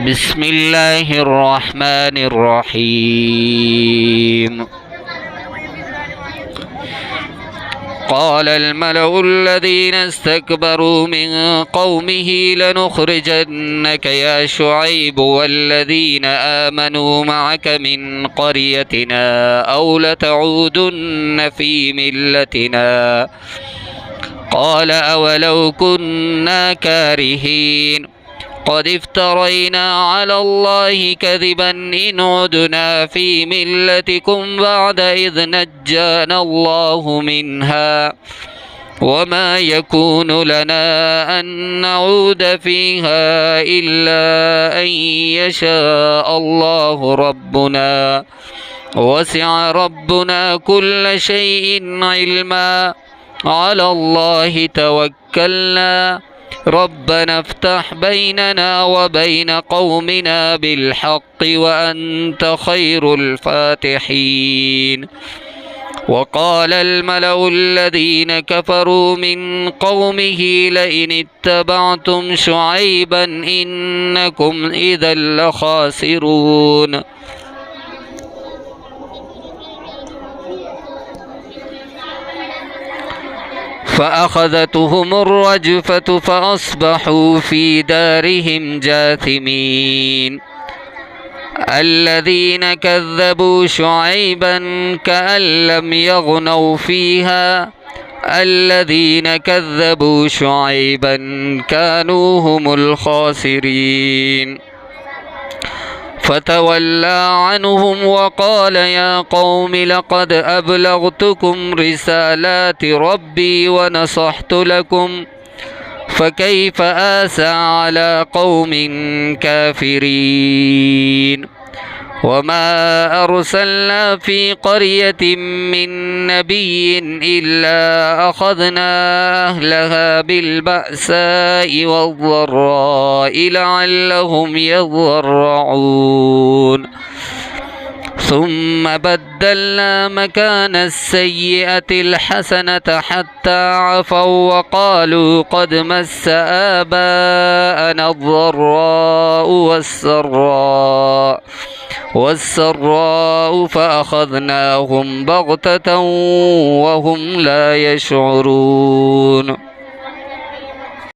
بسم الله الرحمن الرحيم قال الملأ الذين استكبروا من قومه لنخرجنك يا شعيب والذين آمنوا معك من قريتنا أو لتعودن في ملتنا قال أولو كنا كارهين قد افترينا على الله كذبا إن عدنا في ملتكم بعد إذ نجانا الله منها وما يكون لنا أن نعود فيها إلا أن يشاء الله ربنا وسع ربنا كل شيء علما على الله توكلنا ربنا افتح بيننا وبين قومنا بالحق وأنت خير الفاتحين وقال الملأ الذين كفروا من قومه لئن اتبعتم شعيبا إنكم إذا لخاسرون فأخذتهم الرجفة فأصبحوا في دارهم جاثمين الذين كذبوا شعيبا كأن لم يغنوا فيها الذين كذبوا شعيبا كانوا هم الخاسرين فتولى عنهم وقال يا قوم لقد أبلغتكم رسالات ربي ونصحت لكم فكيف آسى على قوم كافرين وما أرسلنا في قرية من نبي إلا أخذنا أهلها بالبأساء والضراء لعلهم يضرعون ثم بدلنا مكان السيئة الحسنة حتى عفوا وقالوا قد مس آباءنا الضراء والسراء فأخذناهم بغتة وهم لا يشعرون